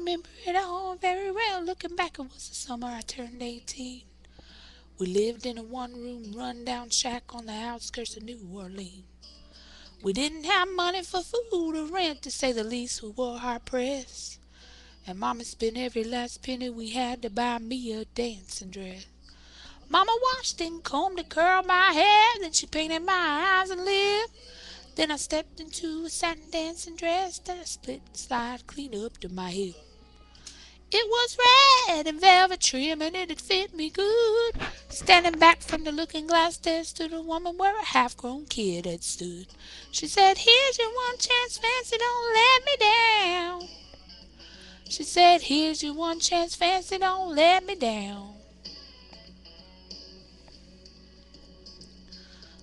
remember it all very well. Looking back, it was the summer I turned 18. We lived in a one-room, run-down shack on the outskirts of New Orleans. We didn't have money for food or rent, to say the least. We were hard-pressed, and Mama spent every last penny we had to buy me a dancing dress. Mama washed and combed and curled my hair, then she painted my eyes and lips. Then I stepped into a satin dancing dress that split and slide clean up to my hip. It was red and velvet trim and it'd fit me good. Standing back from the looking glass there stood a woman where a half-grown kid had stood. She said, "Here's your one chance, fancy, don't let me down." She said, "Here's your one chance, fancy, don't let me down."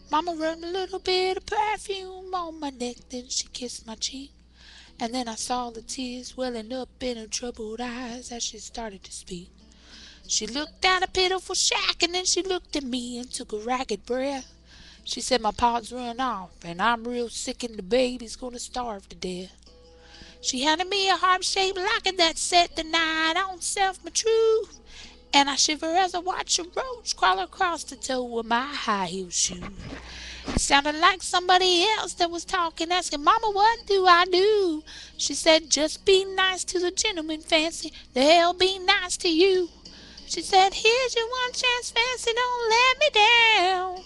Mama rubbed a little bit of perfume on my neck, then she kissed my cheek. And then I saw the tears welling up in her troubled eyes as she started to speak. She looked down a pitiful shack and then she looked at me and took a ragged breath. She said, "My pa's run off and I'm real sick and the baby's gonna starve to death." She handed me a heart-shaped locket that said, "Tonight on self my truth." And I shiver as I watch a roach crawl across the toe of my high-heel shoe. It sounded like somebody else that was talking, asking, "Mama, what do I do?" She said, "Just be nice to the gentleman, fancy. They'll be nice to you." She said, "Here's your one chance, fancy. Don't let me down.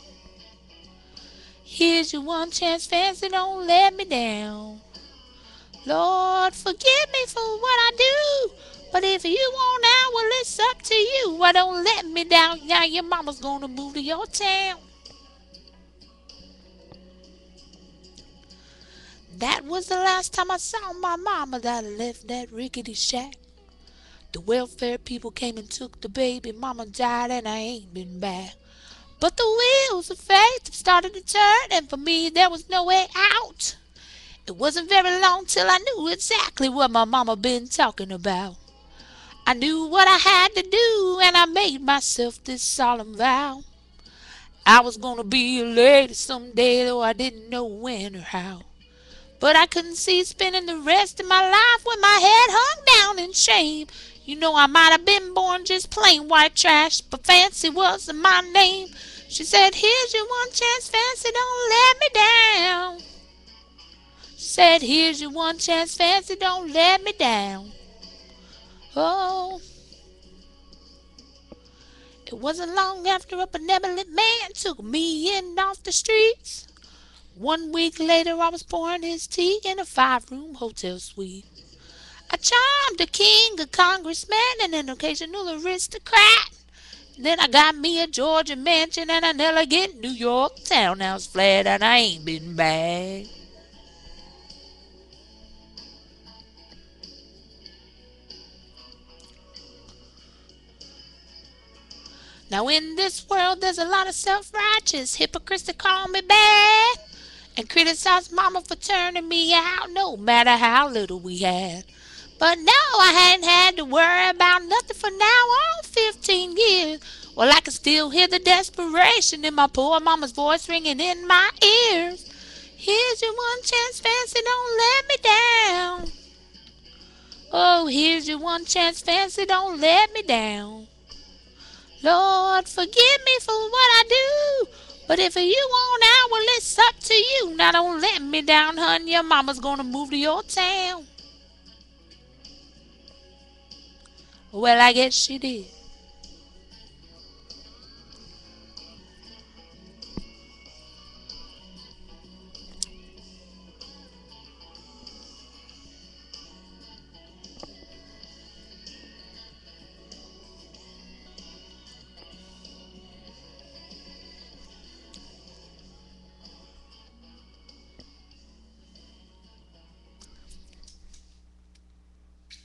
Here's your one chance, fancy. Don't let me down. Lord, forgive me for what I do. But if you want out, well, it's up to you. Why don't let me down? Now your mama's gonna move to your town." That was the last time I saw my mama that I left that rickety shack. The welfare people came and took the baby. Mama died and I ain't been back. But the wheels of fate have started to turn, and for me there was no way out. It wasn't very long till I knew exactly what my mama been talking about. I knew what I had to do, and I made myself this solemn vow. I was gonna be a lady someday, though I didn't know when or how. But I couldn't see spending the rest of my life with my head hung down in shame. You know, I might have been born just plain white trash, but fancy wasn't my name. She said, "Here's your one chance, fancy, don't let me down." She said, "Here's your one chance, fancy, don't let me down." Oh, it wasn't long after a benevolent man took me in off the streets. 1 week later I was pouring his tea in a 5-room hotel suite. I charmed a king, a congressman, and an occasional aristocrat. Then I got me a Georgia mansion and an elegant New York townhouse flat, and I ain't been back. Now in this world there's a lot of self-righteous hypocrites that call me bad and criticize mama for turning me out no matter how little we had. But no, I hadn't had to worry about nothing for now on 15 years. Well, I can still hear the desperation in my poor mama's voice ringing in my ears. "Here's your one chance, fancy, don't let me down. Oh, here's your one chance, fancy, don't let me down. Lord, forgive me for what I do. But if you want out, well, it's up to you. Now don't let me down, hun. Your mama's gonna move to your town." Well, I guess she did.